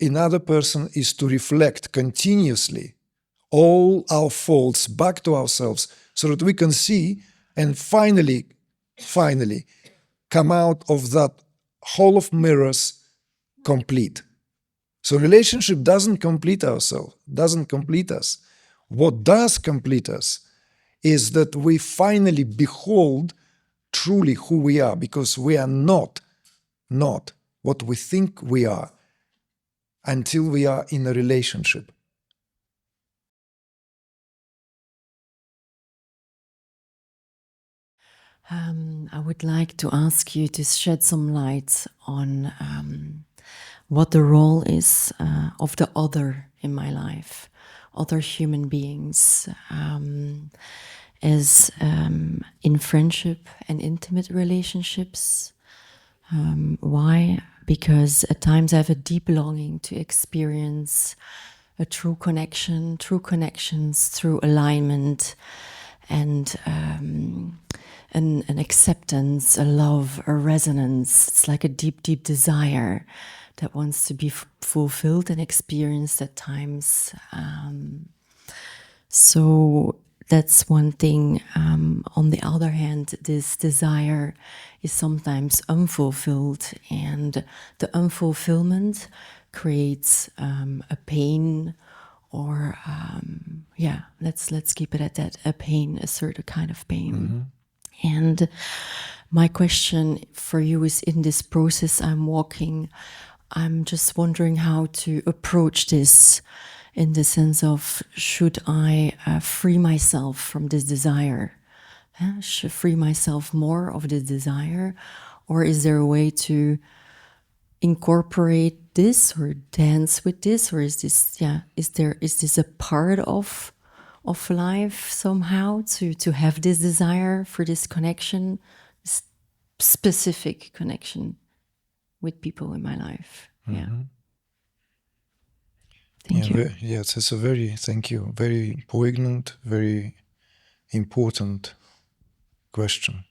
another person is to reflect continuously all our faults back to ourselves so that we can see and finally come out of that hall of mirrors complete. So relationship doesn't complete ourselves, doesn't complete us. What does complete us is that we finally behold truly who we are, because we are not what we think we are until we are in a relationship. I would like to ask you to shed some light on what the role is of the other in my life, other human beings, as in friendship and intimate relationships. Why? Because at times I have a deep longing to experience a true connection, true connections through alignment and an acceptance, a love, a resonance. It's like a deep, deep desire that wants to be fulfilled and experienced at times. So that's one thing. On the other hand, this desire is sometimes unfulfilled, and the unfulfillment creates a pain, or let's keep it at that, a pain, a certain kind of pain. Mm-hmm. And my question for you is, in this process I'm walking, I'm just wondering how to approach this, in the sense of, should I free myself from this desire? Should I free myself more of this desire? Or is there a way to incorporate this or dance with this? Or is this, is this a part of life somehow, to have this desire for this connection, this specific connection with people in my life? Mm-hmm. Yeah. Thank you. Yes, it's a very poignant, very important question.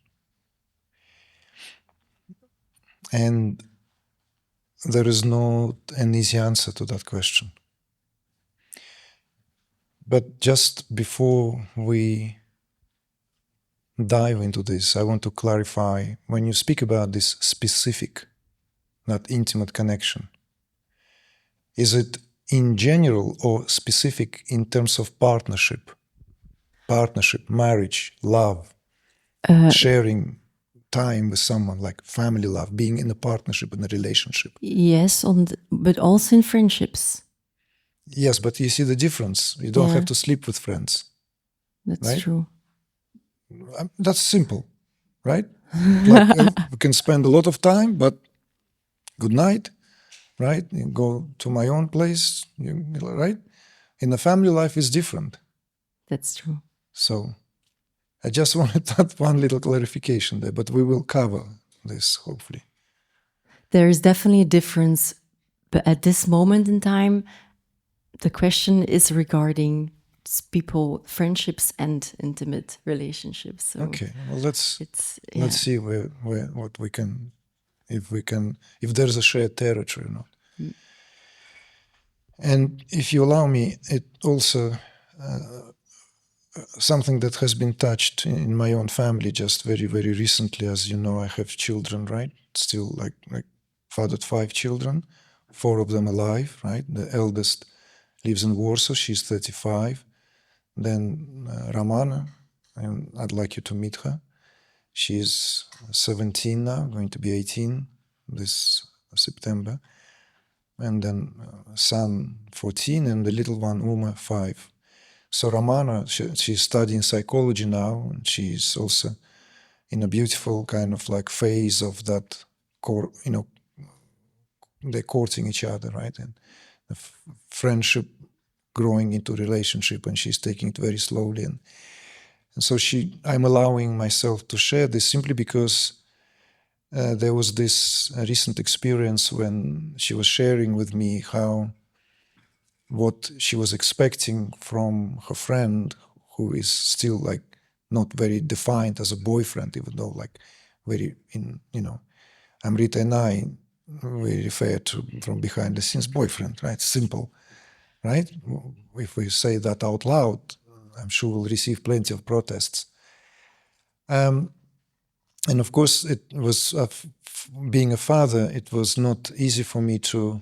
And there is not an easy answer to that question. But just before we dive into this, I want to clarify, when you speak about this specific, not intimate connection, is it in general or specific in terms of partnership, marriage, love, sharing time with someone, like family love, being in a partnership, in a relationship? Yes, but also in friendships. Yes, but you see the difference. You don't have to sleep with friends. That's right? True. That's simple, right? Like, we can spend a lot of time, but good night, right? You go to my own place, right? In the family life is different. That's true. So I just wanted that one little clarification there, but we will cover this, hopefully. There is definitely a difference, but at this moment in time, the question is regarding people, friendships and intimate relationships. So okay, well, let's see what we can, if there's a shared territory or not. Mm. And if you allow me, it also something that has been touched in my own family just very, very recently. As you know, I have children, right? Still like fathered 5 children, 4 of them alive, right? The eldest lives in Warsaw, she's 35. Then Ramana, and I'd like you to meet her. She's 17 now, going to be 18 this September. And then son 14, and the little one Uma 5. So Ramana, she's studying psychology now, and she's also in a beautiful kind of like phase of that, they're courting each other, right? And the friendship growing into relationship, and she's taking it very slowly. And so I'm allowing myself to share this simply because there was this recent experience when she was sharing with me how what she was expecting from her friend, who is still like not very defined as a boyfriend, even though like very Amrita and I we refer to from behind the scenes boyfriend, right? Simple, right? If we say that out loud, I'm sure we'll receive plenty of protests. And of course, it was being a father. It was not easy for me to,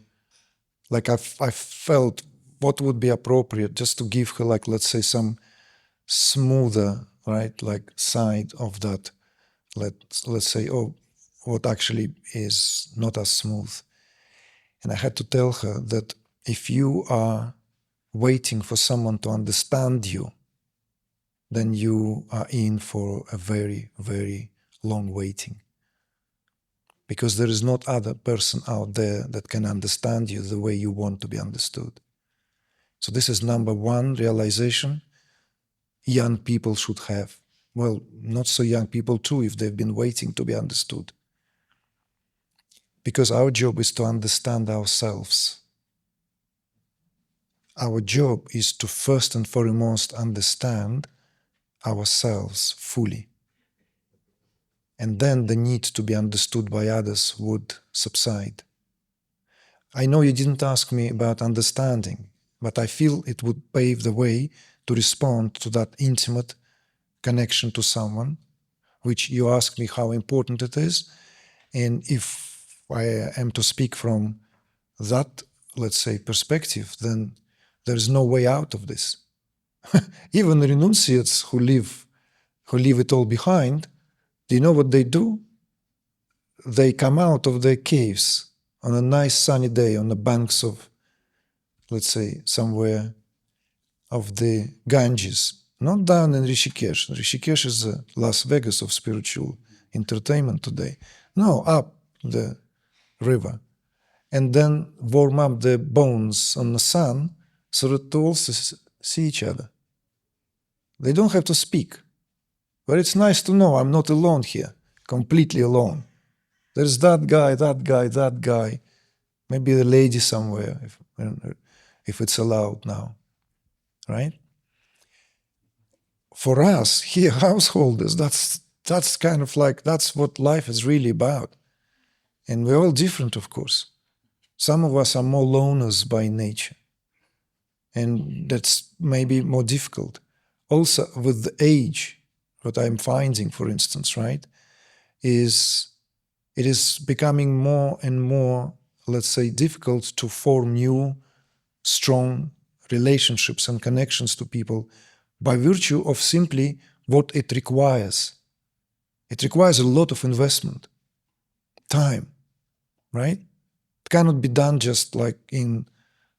like, I felt what would be appropriate just to give her, like, let's say, some smoother, right, like side of that. Let's say, oh, what actually is not as smooth. And I had to tell her that if you are waiting for someone to understand you, then you are in for a very, very long waiting. Because there is not other person out there that can understand you the way you want to be understood. So this is number one realization young people should have. Well, not so young people too, if they've been waiting to be understood. Because our job is to understand ourselves. Our job is to first and foremost understand ourselves fully. And then the need to be understood by others would subside. I know you didn't ask me about understanding, but I feel it would pave the way to respond to that intimate connection to someone, which you asked me how important it is. And if I am to speak from that, let's say, perspective, then there is no way out of this. Even the renunciates who leave it all behind, do you know what they do? They come out of their caves on a nice sunny day on the banks of, let's say, somewhere of the Ganges, not down in Rishikesh. Rishikesh is the Las Vegas of spiritual entertainment today. No, up the river. And then warm up their bones on the sun so that to also see each other. They don't have to speak. But it's nice to know I'm not alone here, completely alone. There's that guy, that guy, that guy, maybe a lady somewhere, if it's allowed now, right? For us here, householders, that's kind of like, that's what life is really about. And we're all different, of course. Some of us are more loners by nature, and that's maybe more difficult. Also, with the age, what I'm finding, for instance, right, is it is becoming more and more, let's say, difficult to form new, strong relationships and connections to people by virtue of simply what it requires. It requires a lot of investment, time, right? It cannot be done just like in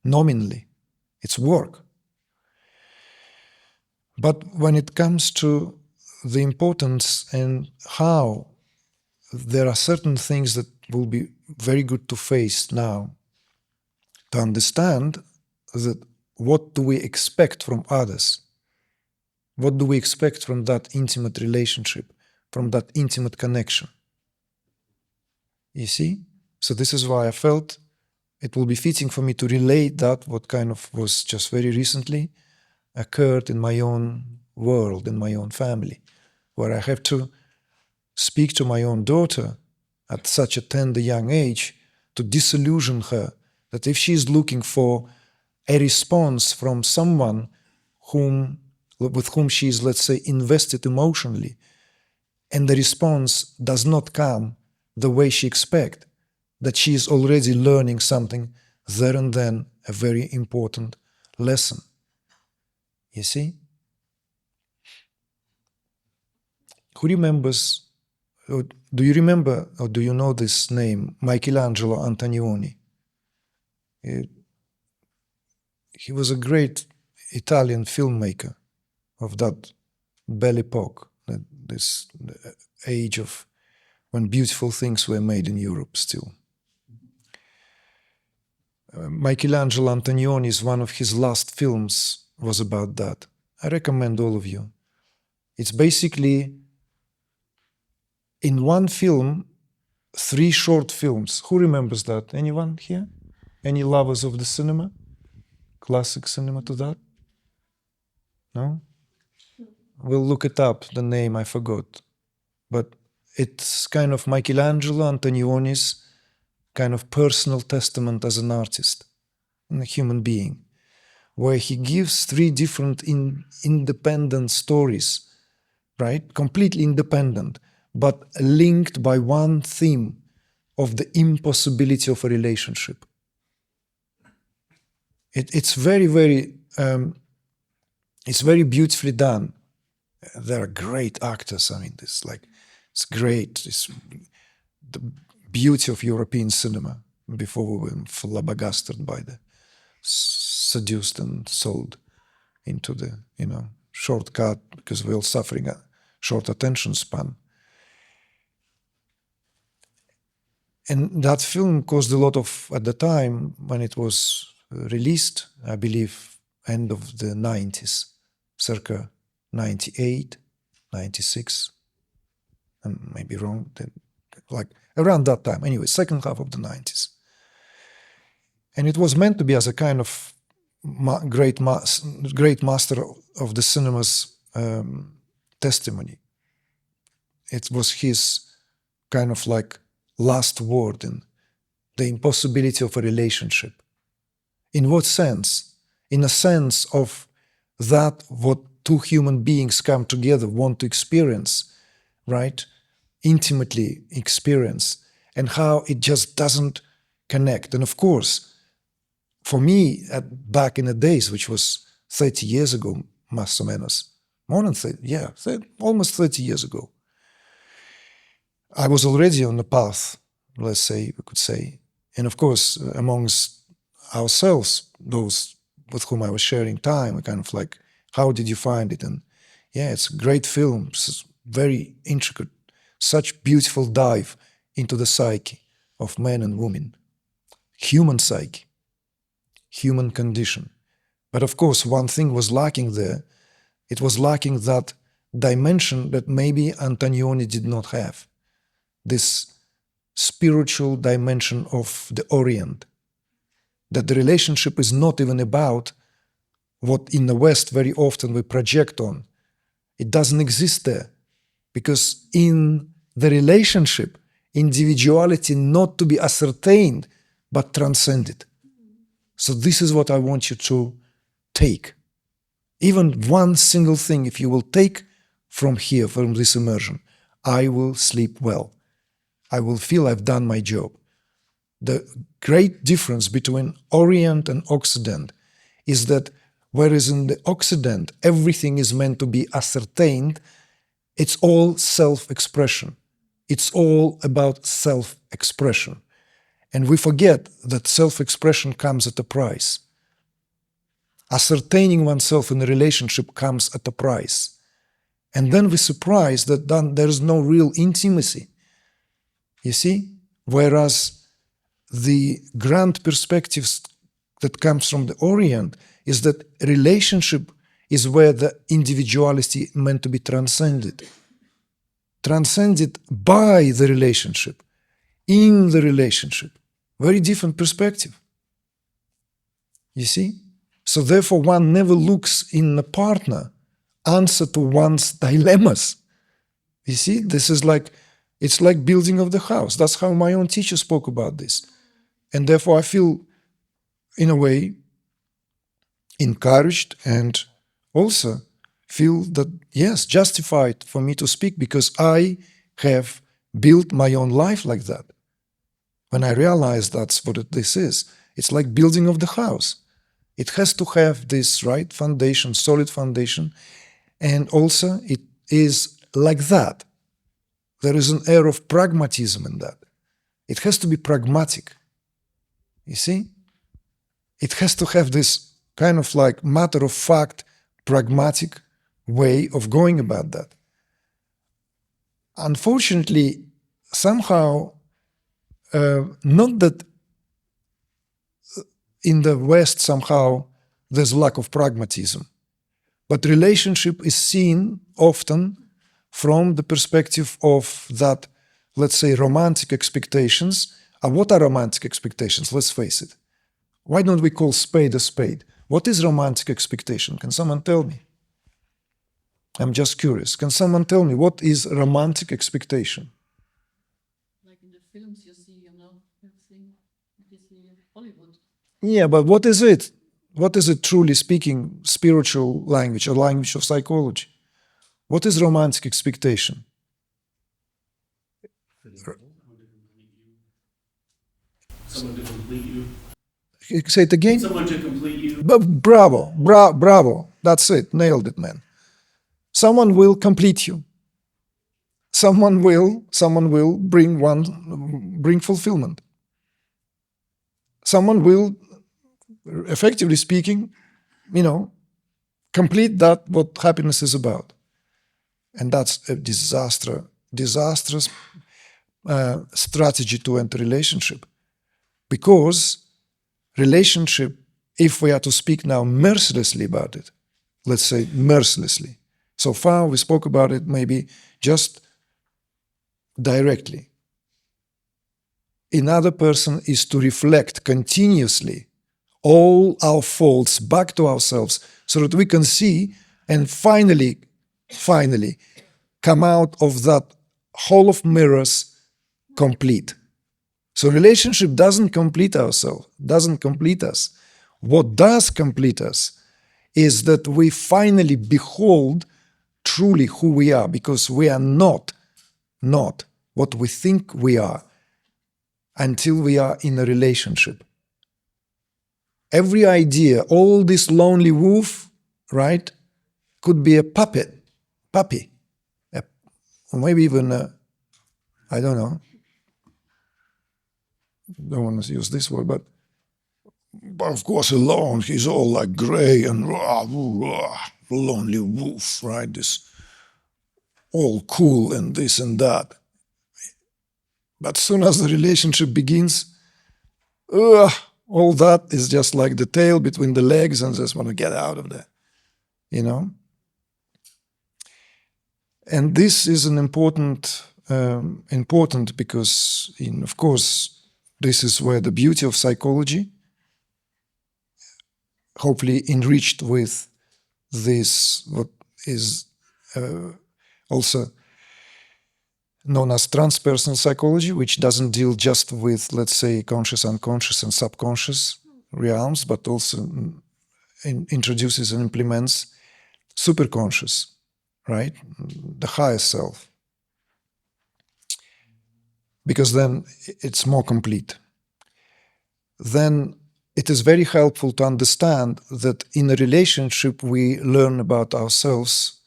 nominally. It's work. But when it comes to the importance and how there are certain things that will be very good to face now, to understand that what do we expect from others? What do we expect from that intimate relationship, from that intimate connection? You see? So this is why I felt it will be fitting for me to relate that what kind of was just very recently occurred in my own world, in my own family, where I have to speak to my own daughter at such a tender young age to disillusion her that if she is looking for a response from someone with whom she is, let's say, invested emotionally, and the response does not come the way she expects, that she is already learning something there and then, a very important lesson. You see? Who remembers, or do you remember, or do you know this name, Michelangelo Antonioni? He was a great Italian filmmaker of that Belle Epoque, this age of when beautiful things were made in Europe still. Michelangelo Antonioni's one of his last films was about that. I recommend all of you. It's basically in one film, 3 short films. Who remembers that? Anyone here? Any lovers of the cinema? Classic cinema to that? No? We'll look it up, the name I forgot. But it's kind of Michelangelo Antonioni's kind of personal testament as an artist and a human being, where he gives three different independent stories, right? Completely independent, but linked by one theme of the impossibility of a relationship. It's very, very, it's very beautifully done. There are great actors. I mean, it's great. It's the beauty of European cinema before we were flabbergasted by the seduced and sold into the, shortcut because we're all suffering a short attention span. And that film caused a lot of, at the time when it was released, I believe, end of the 90s, circa 98, 96, I may be wrong, like around that time, anyway, second half of the 90s. And it was meant to be as a kind of great master of the cinema's testimony. It was his kind of like last word in the impossibility of a relationship. In what sense? In a sense of that what two human beings come together want to experience, right? Intimately experience, and how it just doesn't connect. And of course, for me, back in the days, which was 30 years ago, más o menos, more than 30, yeah, almost 30 years ago, I was already on the path, let's say, we could say. And of course, amongst ourselves, those with whom I was sharing time, kind of like, how did you find it? And yeah, it's a great film, it's very intricate, such beautiful dive into the psyche of men and women, human psyche, human condition. But of course, one thing was lacking there. It was lacking that dimension that maybe Antonioni did not have, this spiritual dimension of the Orient, that the relationship is not even about what in the West very often we project on. It doesn't exist there, because in the relationship, individuality not to be ascertained, but transcended. So this is what I want you to take. Even one single thing, if you will take from here, from this immersion, I will sleep well. I will feel I've done my job. The great difference between Orient and Occident is that whereas in the Occident everything is meant to be ascertained, it's all self-expression. It's all about self-expression. And we forget that self-expression comes at a price. Ascertaining oneself in a relationship comes at a price. And then we're surprised that then there is no real intimacy. You see? Whereas the grand perspectives that comes from the Orient is that relationship is where the individuality meant to be transcended. Transcended by the relationship, in the relationship. Very different perspective. You see? So therefore one never looks in a partner answer to one's dilemmas. You see? This is like, it's like building of the house. That's how my own teacher spoke about this. And therefore I feel, in a way, encouraged and also feel that, yes, justified for me to speak because I have built my own life like that. When I realized that's what this is, it's like building of the house. It has to have this right foundation, solid foundation, and also it is like that. There is an air of pragmatism in that. It has to be pragmatic. You see? It has to have this kind of like matter of fact, pragmatic way of going about that. Unfortunately, somehow, not that in the West somehow there's lack of pragmatism, but relationship is seen often from the perspective of that, let's say, romantic expectations. What are romantic expectations? Let's face it. Why don't we call spade a spade? What is romantic expectation? Can someone tell me? I'm just curious. Can someone tell me what is romantic expectation? Like in the films you see, everything Yeah, but what is it? What is it truly speaking, spiritual language or language of psychology? What is romantic expectation? Someone to complete you. Say it again. Someone to complete you. Bravo, bravo. That's it. Nailed it, man. Someone will complete you. Someone will bring fulfillment. Someone will, effectively speaking, complete that what happiness is about. And that's a disastrous strategy to enter relationship. Because relationship, if we are to speak now mercilessly about it, let's say mercilessly. So far we spoke about it maybe just directly. Another person is to reflect continuously all our faults back to ourselves so that we can see and finally come out of that hall of mirrors complete. So relationship doesn't complete ourselves, doesn't complete us. What does complete us is that we finally behold truly who we are, because we are not what we think we are until we are in a relationship. Every idea, all this lonely wolf, right, could be a puppy, or maybe even I don't know, don't want to use this word, but of course alone, he's all like gray and lonely wolf, right, this all cool and this and that. But soon as the relationship begins, all that is just like the tail between the legs and just want to get out of there, And this is an important because, of course, this is where the beauty of psychology, hopefully enriched with this, what is also known as transpersonal psychology, which doesn't deal just with, let's say, conscious, unconscious, and subconscious realms, but also introduces and implements superconscious, right? The higher self. Because then it's more complete. Then it is very helpful to understand that in a relationship we learn about ourselves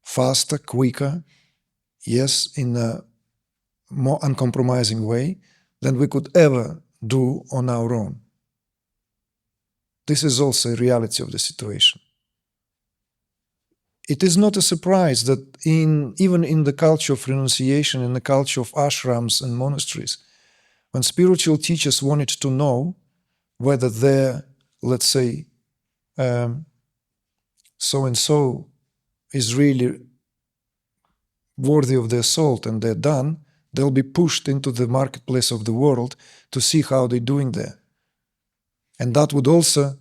faster, quicker, yes, in a more uncompromising way than we could ever do on our own. This is also a reality of the situation. It is not a surprise that even in the culture of renunciation, in the culture of ashrams and monasteries, when spiritual teachers wanted to know whether their, let's say, so-and-so is really worthy of their salt and they're done, they'll be pushed into the marketplace of the world to see how they're doing there. And that would also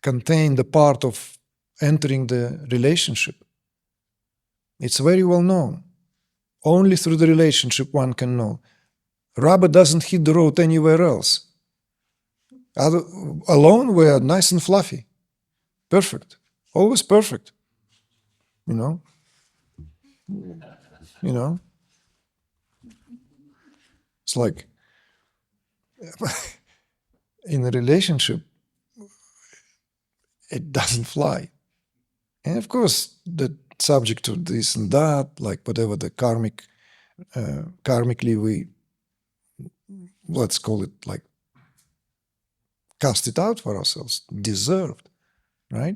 contain the part of entering the relationship. It's very well known. Only through the relationship one can know. Rubber doesn't hit the road anywhere else. Alone we are nice and fluffy. Perfect. Always perfect. You know? It's like in a relationship, it doesn't fly. And of course, the subject to this and that, like whatever the karmically we, let's call it like, cast it out for ourselves, deserved, right?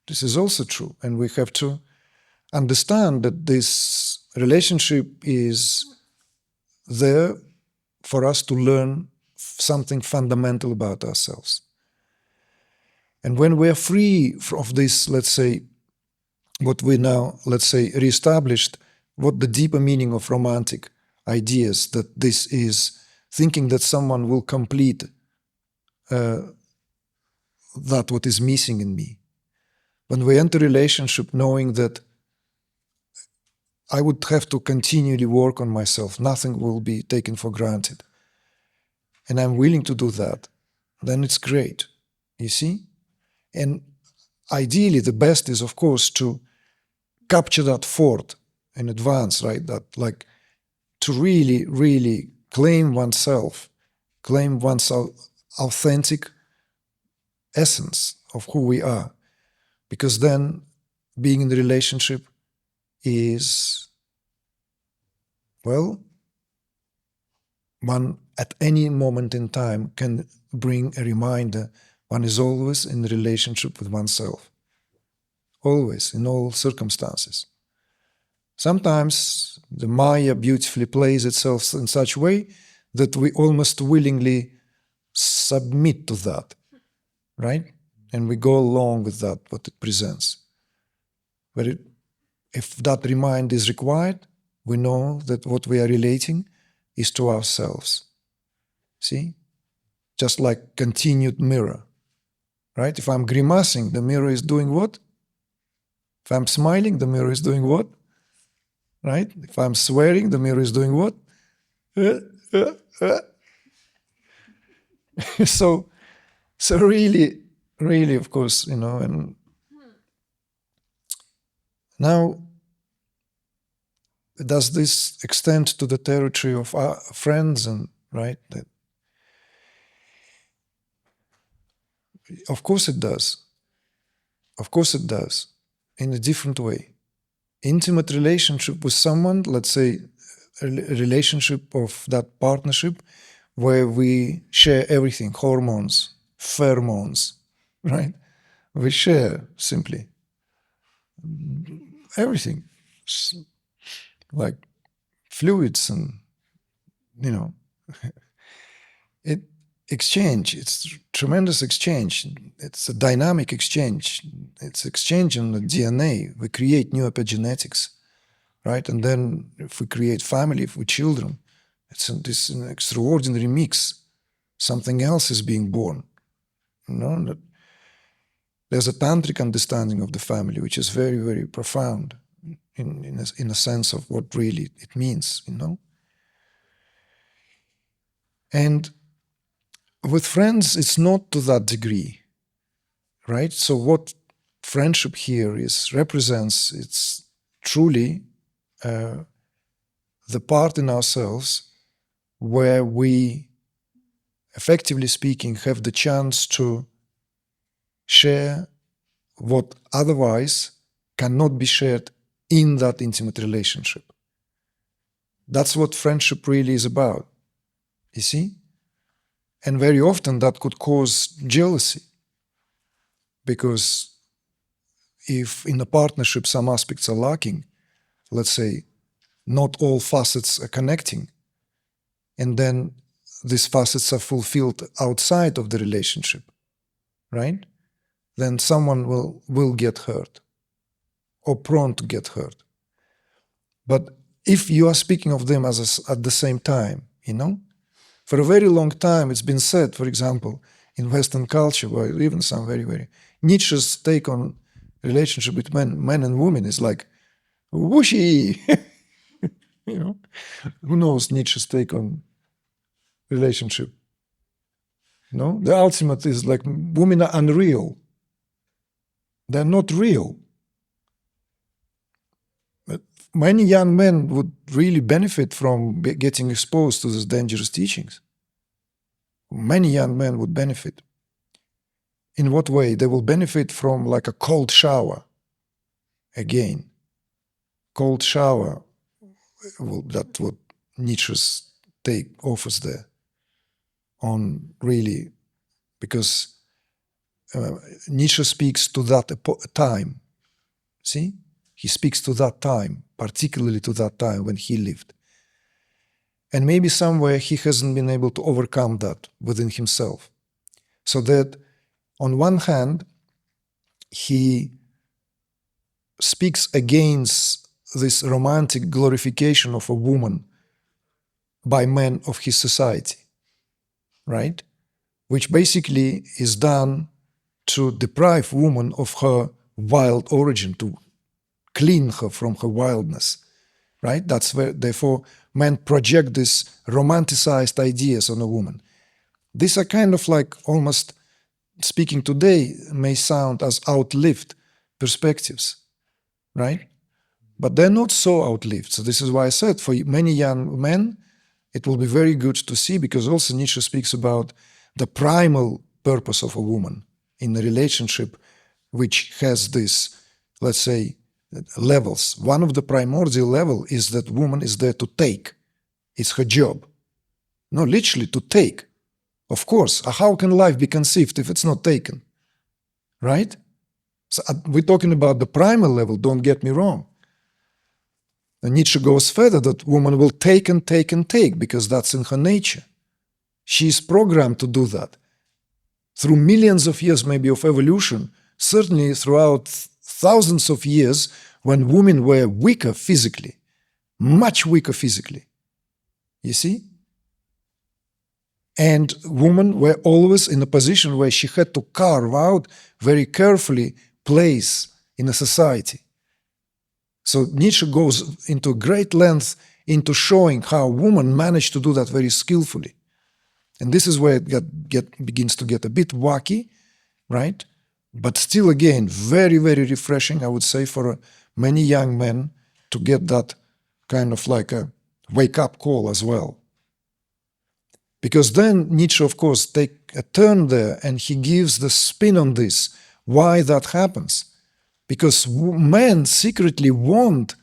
This is also true. And we have to understand that this relationship is there for us to learn something fundamental about ourselves. And when we are free of this, let's say, what we now, let's say, reestablished, what the deeper meaning of romantic ideas, that this is thinking that someone will complete that what is missing in me. When we enter relationship knowing that I would have to continually work on myself, nothing will be taken for granted. and I'm willing to do that, then it's great, you see? And ideally, the best is, of course, to capture that fort in advance, right? That, like, to really, really claim oneself, claim one's authentic essence of who we are. Because then being in the relationship is, well, one at any moment in time can bring a reminder one is always in relationship with oneself. Always, in all circumstances. Sometimes the Maya beautifully plays itself in such a way that we almost willingly submit to that, right? And we go along with that, what it presents. But if that reminder is required, we know that what we are relating is to ourselves. See? Just like continued mirror, right? If I'm grimacing, the mirror is doing what? If I'm smiling, the mirror is doing what? Right? If I'm swearing, the mirror is doing what? So really, really, of course, you know, and now, does this extend to the territory of our friends and, right? Of course it does. Of course it does, in a different way. Intimate relationship with someone, let's say a relationship of that partnership where we share everything, hormones, pheromones, right? We share simply everything, like fluids and, you know, exchange. It's tremendous exchange. It's a dynamic exchange. It's exchange in the DNA. We create new epigenetics, right? And then if we create family, if we children, it's this an extraordinary mix. Something else is being born. You know, there's a tantric understanding of the family, which is very, very profound in a sense of what really it means, you know. And with friends, it's not to that degree, right? So what friendship here represents, it's truly the part in ourselves where we, effectively speaking, have the chance to share what otherwise cannot be shared in that intimate relationship. That's what friendship really is about, you see? And very often that could cause jealousy, because if in a partnership some aspects are lacking, let's say not all facets are connecting, and then these facets are fulfilled outside of the relationship, right? Then someone will get hurt or prone to get hurt. But if you are speaking of them as at the same time, you know, for a very long time it's been said, for example, in Western culture, or even some very, very Nietzsche's take on relationship with men and women is like whooshy. You know, who knows Nietzsche's take on relationship? You know, the ultimate is like women are unreal. They're not real. But many young men would really benefit from getting exposed to these dangerous teachings. Many young men would benefit. In what way? They will benefit from like a cold shower. Again, cold shower, that's what Nietzsche's take offers there on really, because Nietzsche speaks to that time, see? He speaks to that time, particularly to that time when he lived. And maybe somewhere he hasn't been able to overcome that within himself. So that on one hand, he speaks against this romantic glorification of a woman by men of his society, right? Which basically is done to deprive woman of her wild origin, to clean her from her wildness, right? That's where, therefore, men project these romanticized ideas on a woman. These are kind of like almost, speaking today, may sound as outlived perspectives, right? But they're not so outlived. So this is why I said for many young men, it will be very good to see, because also Nietzsche speaks about the primal purpose of a woman in a relationship which has this, let's say, levels. One of the primordial level is that woman is there to take. It's her job. No, literally to take. Of course, how can life be conceived if it's not taken? Right? So we're talking about the primal level, don't get me wrong. And Nietzsche goes further that woman will take and take and take because that's in her nature. She is programmed to do that. Through millions of years maybe of evolution, certainly throughout thousands of years when women were weaker physically, much weaker physically. You see? And women were always in a position where she had to carve out very carefully place in a society. So Nietzsche goes into great length into showing how women managed to do that very skillfully. And this is where it begins to get a bit wacky, right? But still, again, very, very refreshing, I would say, for many young men to get that kind of like a wake-up call as well. Because then Nietzsche, of course, takes a turn there and he gives the spin on this, why that happens. Because men secretly want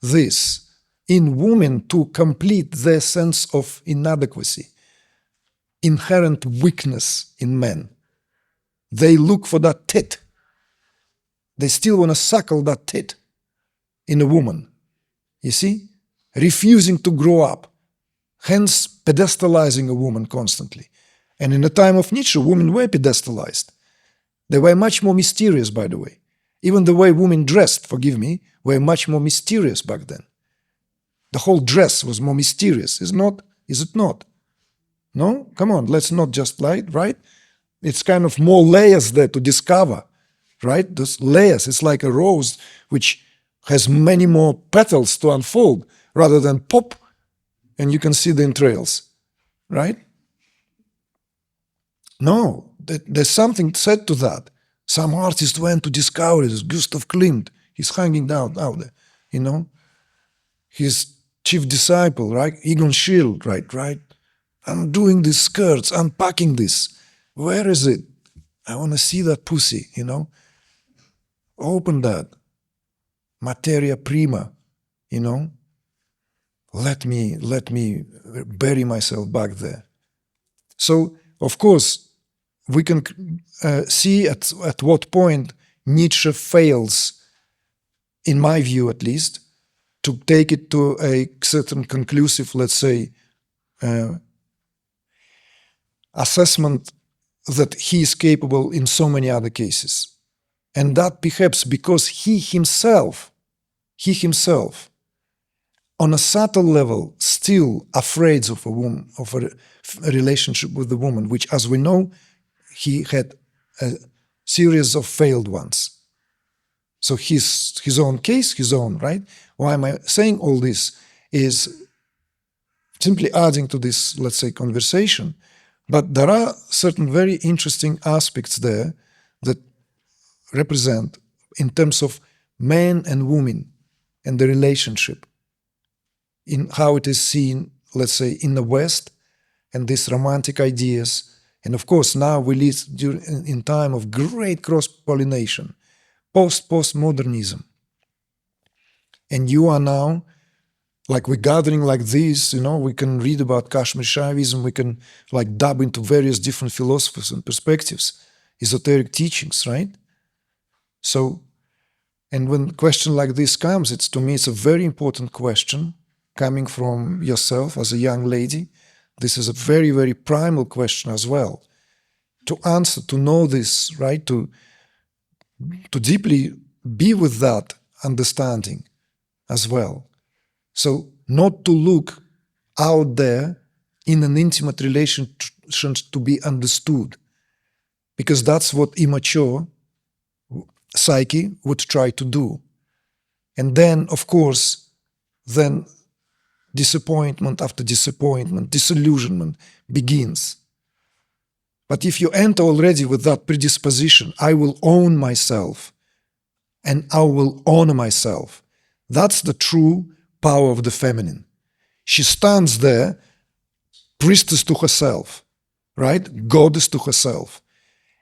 this in women to complete their sense of inadequacy, inherent weakness in men. They look for that tit. They still want to suckle that tit in a woman. You see? Refusing to grow up. Hence, pedestalizing a woman constantly. And in the time of Nietzsche, women were pedestalized. They were much more mysterious, by the way. Even the way women dressed, forgive me, were much more mysterious back then. The whole dress was more mysterious, is it not? No? Come on, let's not just lie, right? It's kind of more layers there to discover, right? Those layers, it's like a rose which has many more petals to unfold rather than pop and you can see the entrails, right? No, there's something said to that. Some artist went to discover this. Gustav Klimt, he's hanging out there, you know. His chief disciple, right? Egon Schiele, right? I'm doing these skirts, unpacking this. Where is it? I want to see that pussy, you know. Open that. Materia prima, you know. Let me bury myself back there. So, of course, we can see at what point Nietzsche fails, in my view at least, to take it to a certain conclusive, let's say, assessment that he is capable in so many other cases. And that perhaps because he himself, on a subtle level, still afraid of a woman, of a relationship with the woman, which, as we know, he had a series of failed ones. So his own case, his own, right? Why am I saying all this? Is simply adding to this, let's say, conversation. But there are certain very interesting aspects there that represent, in terms of men and women and the relationship, in how it is seen, let's say, in the West, and these romantic ideas. And of course, now we live in time of great cross-pollination, postmodernism. And you are now, like we're gathering like this, you know, we can read about Kashmir Shaivism, we can like dab into various different philosophies and perspectives, esoteric teachings, right? So, and when a question like this comes, to me, it's a very important question coming from yourself as a young lady. This is a very, very primal question as well. To answer, to know this, right? To deeply be with that understanding as well. So not to look out there in an intimate relationship to be understood, because that's what immature psyche would try to do. And then, of course, then disappointment after disappointment, disillusionment begins. But if you enter already with that predisposition, I will own myself and I will honor myself. That's the true power of the feminine. She stands there, priestess to herself, right? Goddess to herself.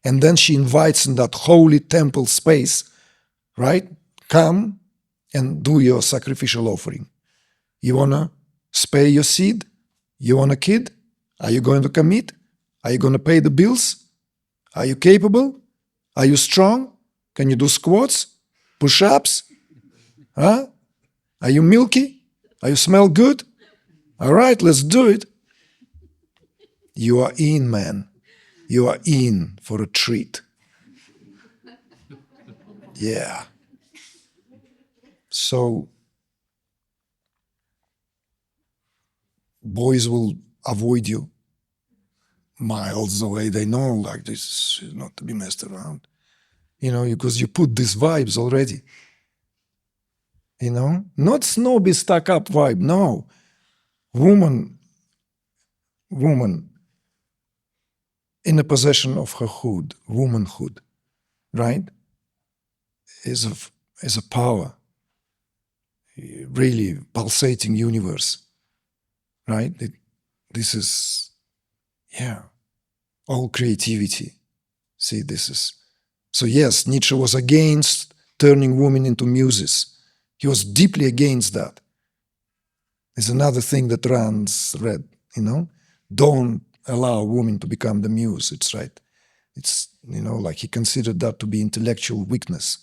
And then she invites in that holy temple space, right? Come and do your sacrificial offering. You want to spare your seed? You want a kid? Are you going to commit? Are you going to pay the bills? Are you capable? Are you strong? Can you do squats? Push-ups? Huh? Are you milky? Are you smell good? All right, let's do it. You are in, man. You are in for a treat. Yeah. So boys will avoid you miles away. They know like this is not to be messed around. Because you put these vibes already. Not snobby, stuck up vibe. No. Woman in the possession of her hood, womanhood, right? Is a power, really pulsating universe, right? This is, all creativity. See, this is. So yes, Nietzsche was against turning women into muses. He was deeply against that. There's another thing that runs red, Don't allow women to become the muse. It's right. It's, like he considered that to be intellectual weakness.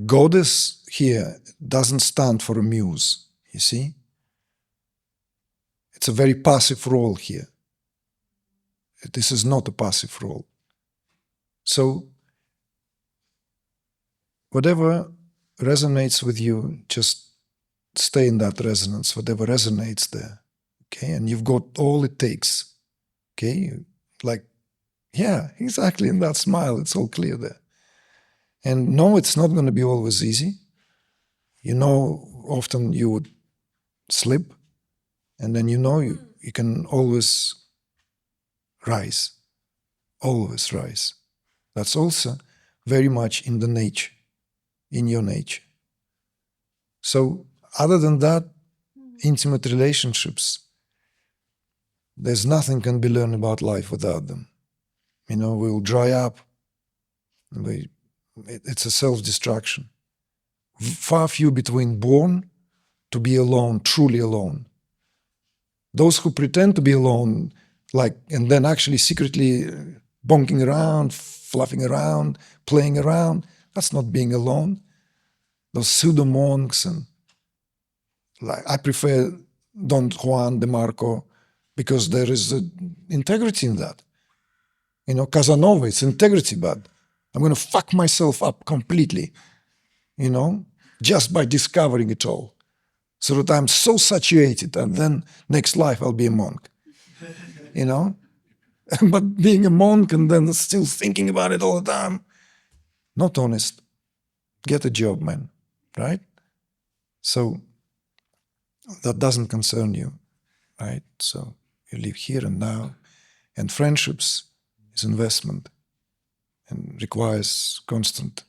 Goddess here doesn't stand for a muse, you see? It's a very passive role here. This is not a passive role. So, whatever resonates with you, just stay in that resonance, whatever resonates there, okay? And you've got all it takes, okay? Exactly, in that smile, it's all clear there. And no, it's not going to be always easy. Often you would slip, and then you can always rise, always rise. That's also very much in the nature, in your nature. So other than that, intimate relationships, there's nothing can be learned about life without them. We'll dry up. It's a self-destruction. Far few between born to be alone, truly alone. Those who pretend to be alone, and then actually secretly bonking around, fluffing around, playing around, that's not being alone. Those pseudo-monks I prefer Don Juan de Marco because there is integrity in that. Casanova, it's integrity, but I'm going to fuck myself up completely, just by discovering it all. So that I'm so saturated, and then next life I'll be a monk, But being a monk and then still thinking about it all the time, not honest. Get a job, man, right? So that doesn't concern you, right? So you live here and now, and friendships is investment and requires constant.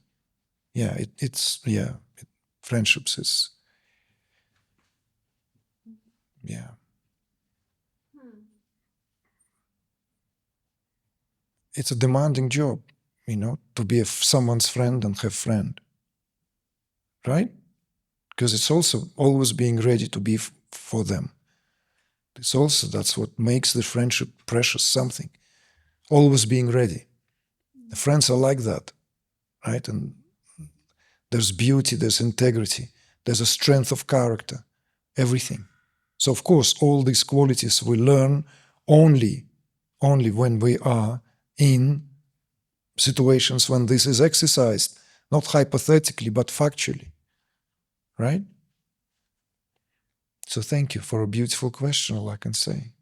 Friendships is, It's a demanding job, to be someone's friend and have friend, right? Because it's also always being ready to be for them. That's what makes the friendship precious something. Always being ready. The friends are like that, right? And there's beauty, there's integrity, there's a strength of character, everything. So of course, all these qualities we learn only when we are in situations when this is exercised, not hypothetically, but factually, right? So thank you for a beautiful question, all I can say.